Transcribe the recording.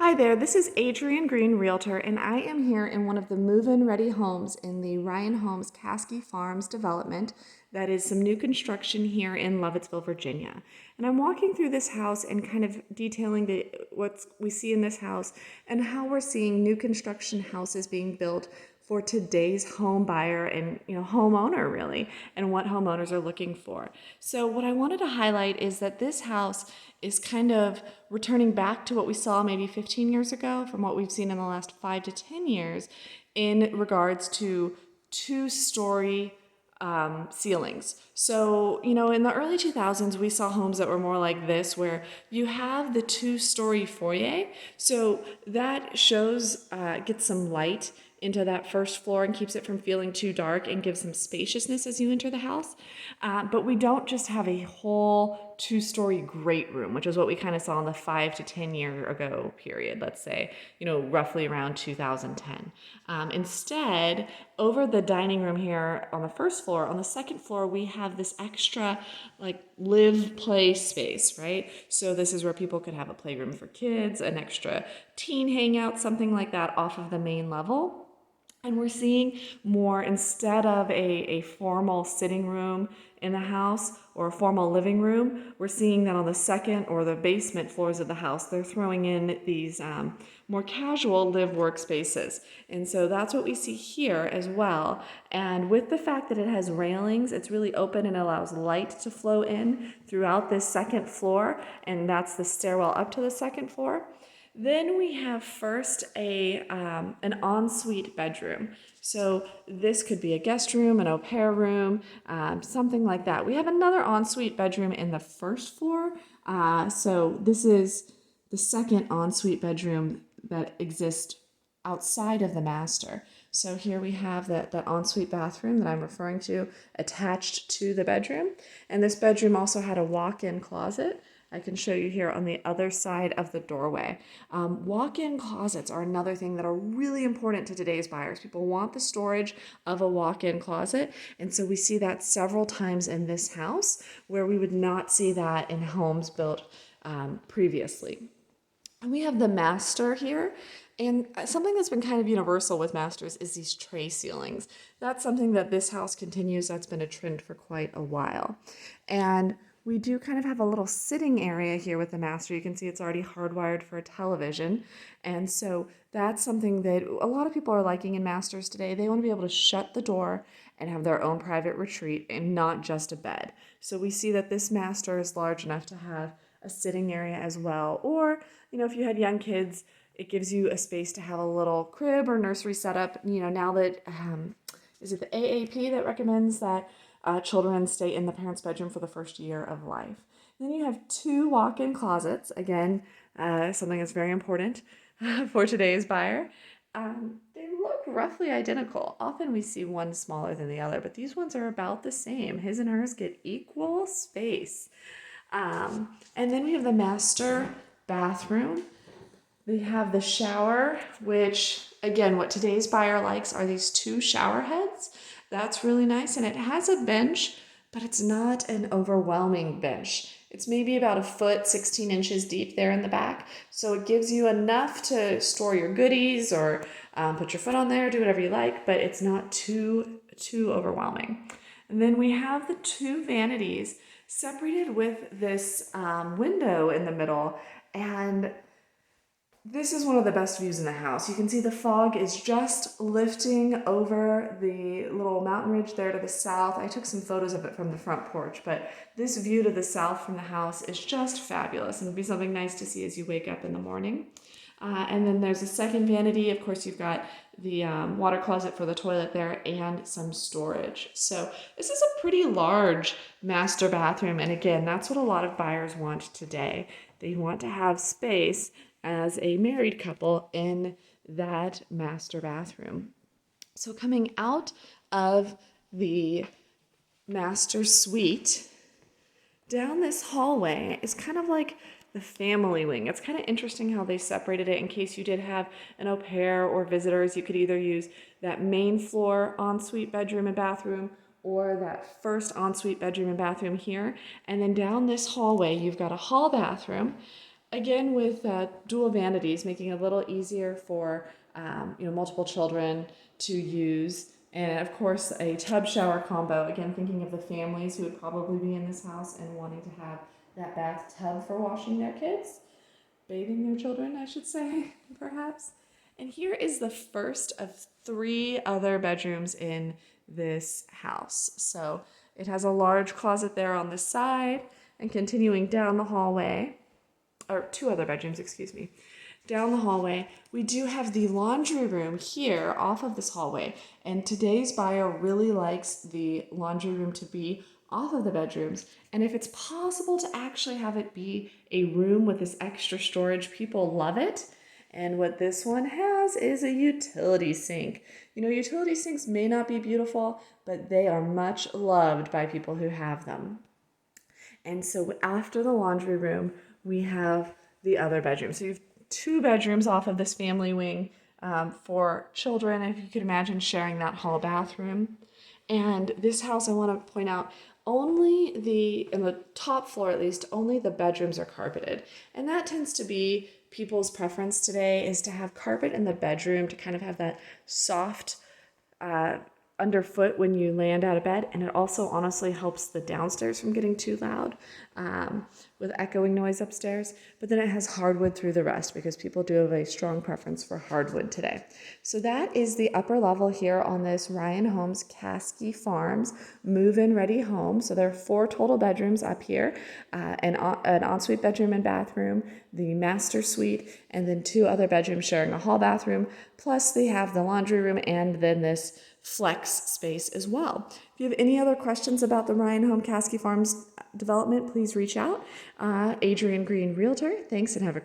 Hi there, this is Adrienne Green, Realtor, and I am here in one of the move-in ready homes in the Ryan Homes Caskey Farms development. That is some new construction here in Lovettsville, Virginia. And I'm walking through this house and kind of detailing what we see in this house and how we're seeing new construction houses being built for today's home buyer and homeowner really, and what homeowners are looking for. So what I wanted to highlight is that this house is kind of returning back to what we saw maybe 15 years ago from what we've seen in the last 5 to 10 years in regards to two-story ceilings. So, in the early 2000s, we saw homes that were more like this, where you have the two-story foyer. So that gets some light into that first floor and keeps it from feeling too dark and gives some spaciousness as you enter the house. But we don't just have a whole two-story great room, which is what we kind of saw in the 5 to 10 year ago period, let's say, roughly around 2010. Instead, over the dining room here on the first floor, on the second floor, we have this extra live play space, right? So this is where people could have a playroom for kids, an extra teen hangout, something like that off of the main level. And we're seeing more, instead of a formal sitting room in the house or a formal living room, we're seeing that on the second or the basement floors of the house, they're throwing in these more casual live workspaces. And so that's what we see here as well. And with the fact that it has railings, it's really open and allows light to flow in throughout this second floor. And that's the stairwell up to the second floor. Then we have first an ensuite bedroom. So this could be a guest room, an au pair room, something like that. We have another ensuite bedroom in the first floor. So this is the second ensuite bedroom that exists outside of the master. So here we have that ensuite bathroom that I'm referring to attached to the bedroom. And this bedroom also had a walk-in closet. I can show you here on the other side of the doorway. Walk-in closets are another thing that are really important to today's buyers. People want the storage of a walk-in closet, and so we see that several times in this house where we would not see that in homes built previously. And we have the master here. And something that's been kind of universal with masters is these tray ceilings. That's something that this house continues. That's been a trend for quite a while. And we do kind of have a little sitting area here with the master. You can see it's already hardwired for a television. And so that's something that a lot of people are liking in masters today. They want to be able to shut the door and have their own private retreat and not just a bed. So we see that this master is large enough to have a sitting area as well. Or, if you had young kids, it gives you a space to have a little crib or nursery setup. Now that, is it the AAP that recommends that children stay in the parents' bedroom for the first year of life? Then you have 2 walk-in closets. Again, something that's very important for today's buyer. They look roughly identical. Often we see one smaller than the other, but these ones are about the same. His and hers get equal space. And then we have the master bathroom. We have the shower, which, again, what today's buyer likes are these 2 shower heads. That's really nice. And it has a bench, but it's not an overwhelming bench. It's maybe about 1 foot, 16 inches deep there in the back. So it gives you enough to store your goodies or put your foot on there, do whatever you like, but it's not too overwhelming. And then we have the 2 vanities separated with this window in the middle. And this is one of the best views in the house. You can see the fog is just lifting over the little mountain ridge there to the south. I took some photos of it from the front porch, but this view to the south from the house is just fabulous, and it'll be something nice to see as you wake up in the morning. And then there's a second vanity. Of course, you've got the water closet for the toilet there and some storage. So this is a pretty large master bathroom. And again, that's what a lot of buyers want today. They want to have space as a married couple in that master bathroom. So coming out of the master suite, down this hallway is kind of like the family wing. It's kind of interesting how they separated it in case you did have an au pair or visitors. You could either use that main floor ensuite bedroom and bathroom or that first ensuite bedroom and bathroom here. And then down this hallway, you've got a hall bathroom Again, with dual vanities, making it a little easier for multiple children to use. And of course, a tub shower combo. Again, thinking of the families who would probably be in this house and wanting to have that bathtub for washing their kids, bathing their children, I should say, perhaps. And here is the first of 3 other bedrooms in this house. So it has a large closet there on the side, and continuing down the hallway, or 2 other bedrooms, excuse me. Down the hallway, we do have the laundry room here off of this hallway. And today's buyer really likes the laundry room to be off of the bedrooms. And if it's possible to actually have it be a room with this extra storage, people love it. And what this one has is a utility sink. Utility sinks may not be beautiful, but they are much loved by people who have them. And so after the laundry room, we have the other bedroom. So you have 2 bedrooms off of this family wing for children, if you could imagine sharing that hall bathroom. And this house, I want to point out, in the top floor at least, only the bedrooms are carpeted. And that tends to be people's preference today, is to have carpet in the bedroom to kind of have that soft underfoot when you land out of bed, and it also honestly helps the downstairs from getting too loud with echoing noise upstairs. But then it has hardwood through the rest because people do have a strong preference for hardwood today. So that is the upper level here on this Ryan Homes Caskey Farms move-in ready home. So there are 4 total bedrooms up here, an ensuite bedroom and bathroom, the master suite, and then 2 other bedrooms sharing a hall bathroom. Plus they have the laundry room and then this flex space as well. If you have any other questions about the Ryan Homes Caskey Farms development, please reach out. Adrienne Green, Realtor. Thanks and have a